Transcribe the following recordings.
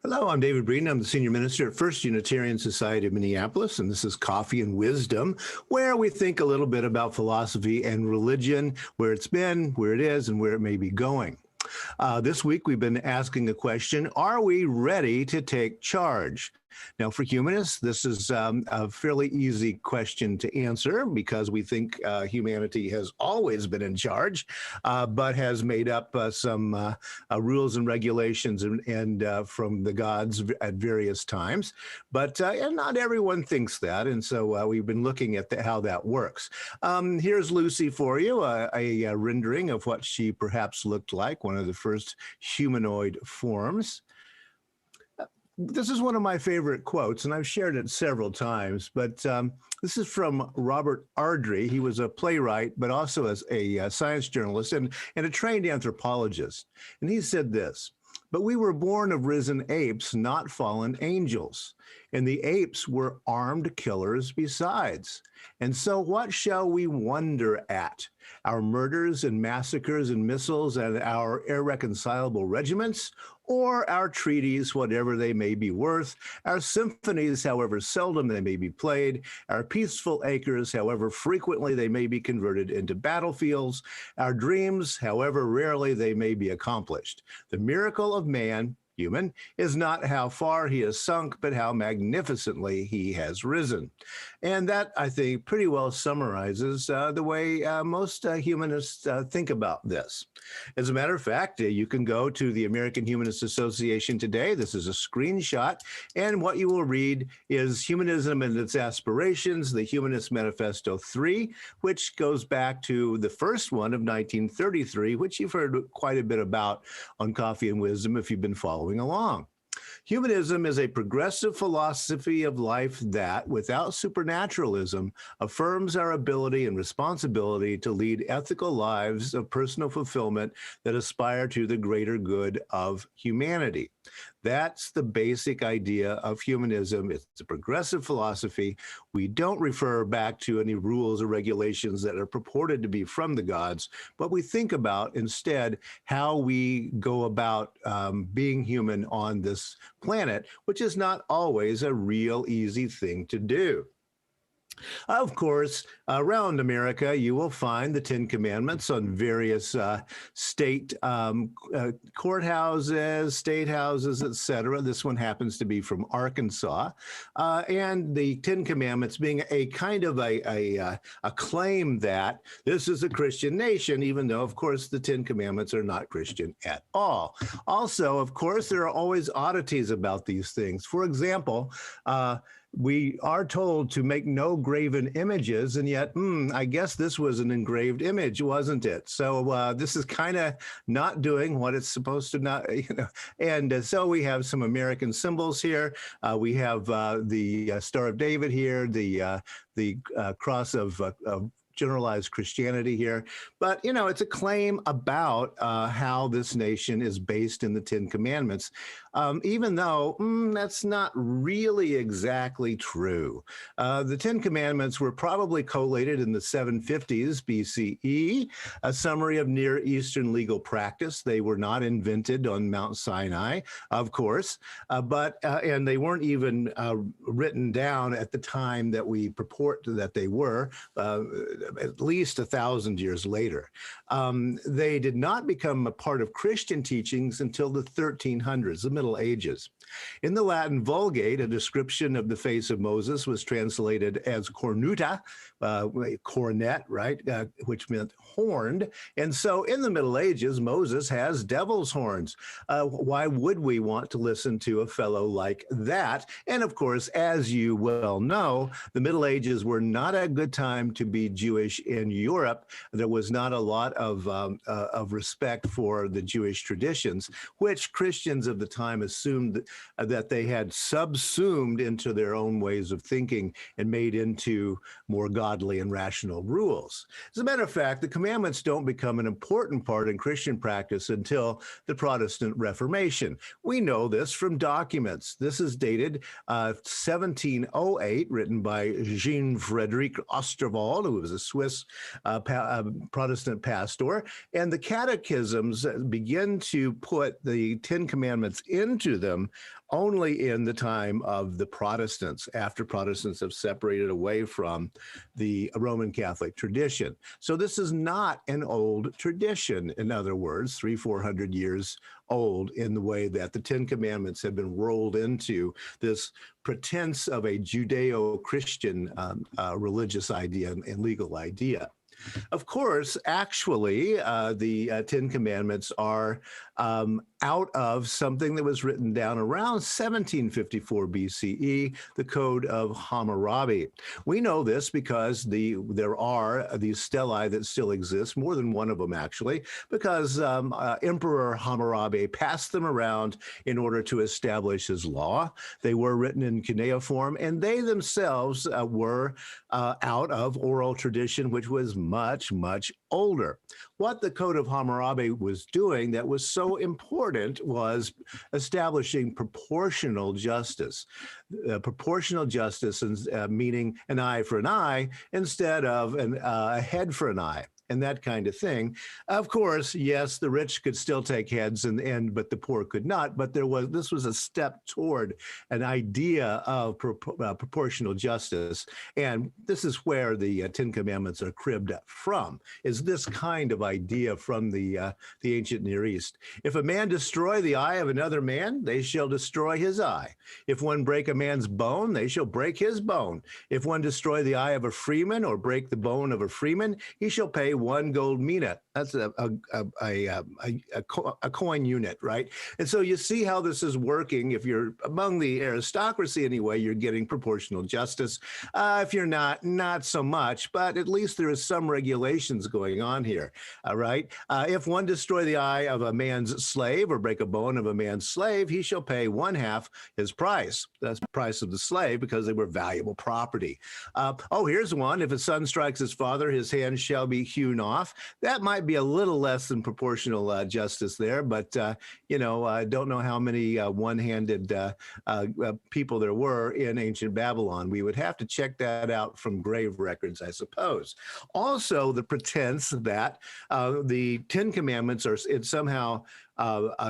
Hello, I'm David Breeden. I'm the Senior Minister at First Unitarian Society of Minneapolis, and this is Coffee and Wisdom, where we think a little bit about philosophy and religion, where it's been, where it is, and where it may be going. This week, we've been asking a question: are we ready to take charge? Now, for humanists, this is a fairly easy question to answer because we think humanity has always been in charge, but has made up some rules and regulations and from the gods at various times. But and not everyone thinks that, and so we've been looking at how that works. Here's Lucy for you, a rendering of what she perhaps looked like, one of the first humanoid forms. This is one of my favorite quotes, and I've shared it several times, but this is from Robert Ardrey. He was a playwright, but also as a science journalist and a trained anthropologist. And he said this: "But we were born of risen apes, not fallen angels. And the apes were armed killers besides. And so what shall we wonder at? Our murders and massacres and missiles and our irreconcilable regiments? Or our treaties, whatever they may be worth, our symphonies, however seldom they may be played, our peaceful acres, however frequently they may be converted into battlefields, our dreams, however rarely they may be accomplished. The miracle of man, human, is not how far he has sunk, but how magnificently he has risen." And that, I think, pretty well summarizes the way most humanists think about this. As a matter of fact, you can go to the American Humanist Association today. This is a screenshot, and what you will read is Humanism and Its Aspirations, the Humanist Manifesto 3, which goes back to the first one of 1933, which you've heard quite a bit about on Coffee and Wisdom if you've been following along. Humanism is a progressive philosophy of life that, without supernaturalism, affirms our ability and responsibility to lead ethical lives of personal fulfillment that aspire to the greater good of humanity. That's the basic idea of humanism. It's a progressive philosophy. We don't refer back to any rules or regulations that are purported to be from the gods, but we think about instead how we go about being human on this planet, which is not always a real easy thing to do. Of course, around America, you will find the Ten Commandments on various state courthouses, state houses, etc. This one happens to be from Arkansas. And the Ten Commandments being a kind of a claim that this is a Christian nation, even though, of course, the Ten Commandments are not Christian at all. Also, of course, there are always oddities about these things. For example, we are told to make no graven images, and yet, I guess this was an engraved image, wasn't it? So this is kind of not doing what it's supposed to not, And so we have some American symbols here. We have the Star of David here, the cross of generalized Christianity here. But, it's a claim about how this nation is based in the Ten Commandments, even though that's not really exactly true. The Ten Commandments were probably collated in the 750s BCE, a summary of Near Eastern legal practice. They were not invented on Mount Sinai, of course, and they weren't even written down at the time that we purport that they were, at least 1,000 years later. They did not become a part of Christian teachings until the 1300s, the Middle Ages. In the Latin Vulgate, a description of the face of Moses was translated as cornuta, coronet, right, which meant horned. And so in the Middle Ages, Moses has devil's horns. Why would we want to listen to a fellow like that? And of course, as you well know, the Middle Ages were not a good time to be Jewish in Europe. There was not a lot of respect for the Jewish traditions, which Christians of the time assumed that they had subsumed into their own ways of thinking and made into more godly and rational rules. As a matter of fact, the commandments don't become an important part in Christian practice until the Protestant Reformation. We know this from documents. This is dated 1708, written by Jean Frederic Osterwald, who was a Swiss Protestant pastor. And the catechisms begin to put the Ten Commandments into them only in the time of the Protestants, after Protestants have separated away from the Roman Catholic tradition. So this is not an old tradition, in other words, 300-400 years old, in the way that the Ten Commandments have been rolled into this pretense of a Judeo-Christian religious idea and legal idea. Of course, actually, the Ten Commandments are out of something that was written down around 1754 BCE, the Code of Hammurabi. We know this because there are these stelae that still exist, more than one of them actually, because Emperor Hammurabi passed them around in order to establish his law. They were written in cuneiform, and they themselves were out of oral tradition, which was much, much older. What the Code of Hammurabi was doing that was so important was establishing proportional justice. Proportional justice meaning an eye for an eye instead of a head for an eye, and that kind of thing. Of course, yes, the rich could still take heads, but the poor could not. But this was a step toward an idea of proportional justice, and this is where the Ten Commandments are cribbed from. Is this kind of idea from the ancient Near East? If a man destroy the eye of another man, they shall destroy his eye. If one break a man's bone, they shall break his bone. If one destroy the eye of a freeman or break the bone of a freeman, he shall pay 1 gold mina. That's a coin unit, right? And so you see how this is working. If you're among the aristocracy anyway, you're getting proportional justice. If you're not so much, but at least there is some regulations going on here, right? If one destroy the eye of a man's slave or break a bone of a man's slave, he shall pay 1/2 his price. That's the price of the slave, because they were valuable property. Here's one. If a son strikes his father, his hand shall be hewn off. That might be a little less than proportional justice there, but I don't know how many one-handed people there were in ancient Babylon. We would have to check that out from grave records, I suppose. Also, the pretense that the Ten Commandments are somehow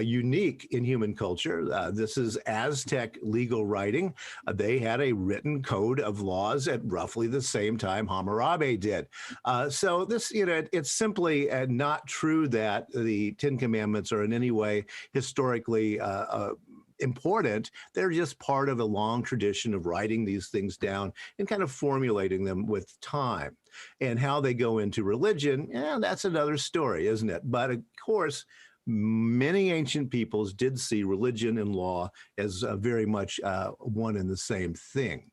unique in human culture. This is Aztec legal writing. They had a written code of laws at roughly the same time Hammurabi did. So this, it's simply not true that the Ten Commandments are in any way historically important. They're just part of a long tradition of writing these things down and kind of formulating them with time. And how they go into religion, that's another story, isn't it? But of course, many ancient peoples did see religion and law as very much one and the same thing.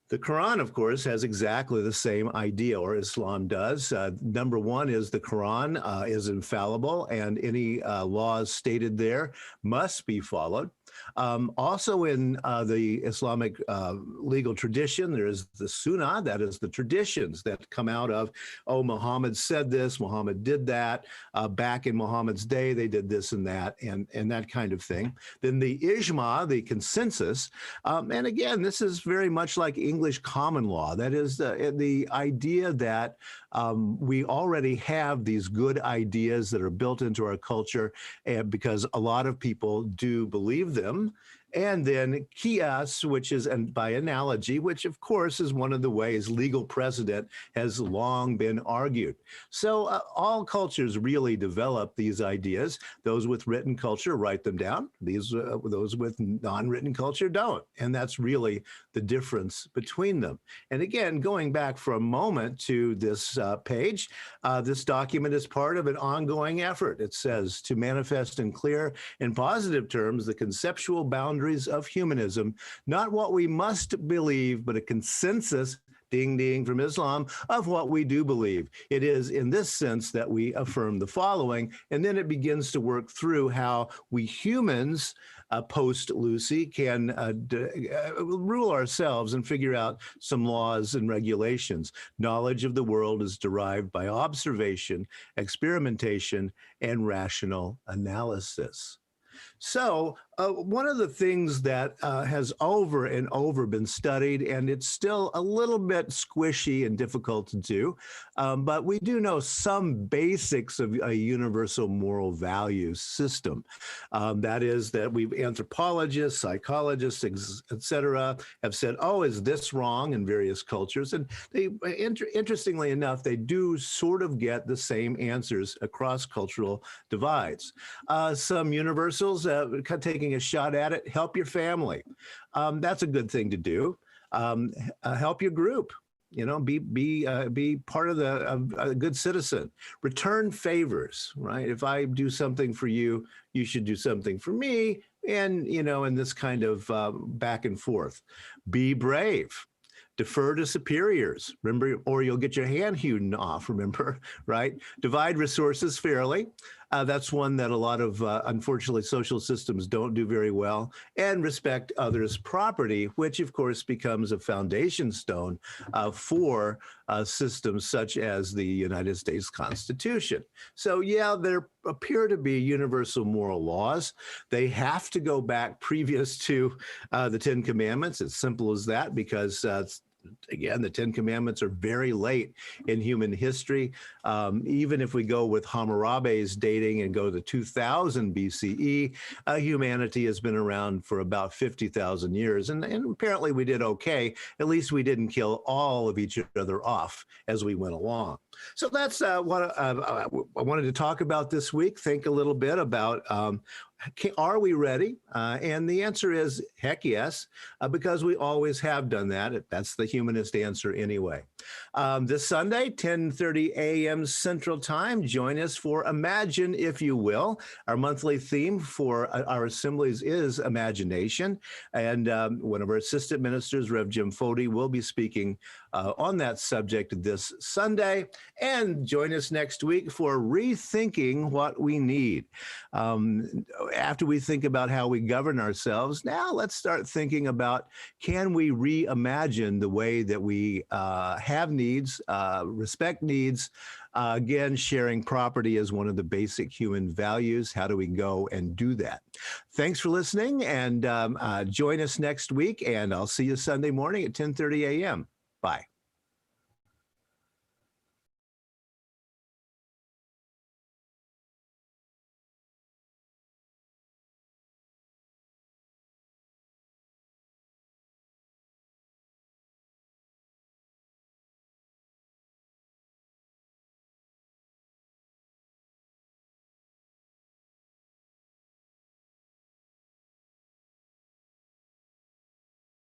The Quran, of course, has exactly the same idea, or Islam does. Number one is the Quran is infallible, and any laws stated there must be followed. Also in the Islamic legal tradition, there is the Sunnah, that is the traditions that come out of, Muhammad said this, Muhammad did that, back in Muhammad's day, they did this and that, and that kind of thing. Then the Ijma, the consensus, and again, this is very much like English common law. That is the idea that we already have these good ideas that are built into our culture, and because a lot of people do believe them. And then qiyas, which is, and by analogy, which of course is one of the ways legal precedent has long been argued. So all cultures really develop these ideas. Those with written culture write them down. Those with non-written culture don't. And that's really the difference between them. And again, going back for a moment to this page, this document is part of an ongoing effort. It says to manifest in clear and positive terms the conceptual boundaries of humanism, not what we must believe, but a consensus, ding ding from Islam, of what we do believe. It is in this sense that we affirm the following, and then it begins to work through how we humans, post-Lucy, can rule ourselves and figure out some laws and regulations. Knowledge of the world is derived by observation, experimentation, and rational analysis. So, one of the things that has over and over been studied, and it's still a little bit squishy and difficult to do, but we do know some basics of a universal moral value system. That is, that we've anthropologists, psychologists, et cetera, have said, oh, is this wrong in various cultures? And they, interestingly enough, they do sort of get the same answers across cultural divides. Some universals, taking a shot at it, help your family. That's a good thing to do. Help your group. You know, be part of a good citizen. Return favors, right? If I do something for you, you should do something for me. And, you know, in this kind of back and forth. Be brave. Defer to superiors, remember, or you'll get your hand hewn off, remember, right? Divide resources fairly. That's one that a lot of, unfortunately, social systems don't do very well. And respect others' property, which, of course, becomes a foundation stone for systems such as the United States Constitution. So, yeah, there appear to be universal moral laws. They have to go back previous to the Ten Commandments. It's simple as that, because again, the Ten Commandments are very late in human history. Even if we go with Hammurabi's dating and go to 2000 BCE, humanity has been around for about 50,000 years. And apparently we did okay. At least we didn't kill all of each other off as we went along. So that's what I wanted to talk about this week. Think a little bit about are we ready? And the answer is heck yes, because we always have done that. That's the humanist answer anyway. This Sunday, 10:30 a.m. Central Time, join us for Imagine, if you will. Our monthly theme for our assemblies is imagination. And one of our assistant ministers, Rev. Jim Fody, will be speaking on that subject this Sunday. And join us next week for Rethinking What We Need. After we think about how we govern ourselves, now let's start thinking about, can we reimagine the way that we have needs, respect needs, again, sharing property is one of the basic human values. How do we go and do that? Thanks for listening, and join us next week, and I'll see you Sunday morning at 10:30 a.m. Bye.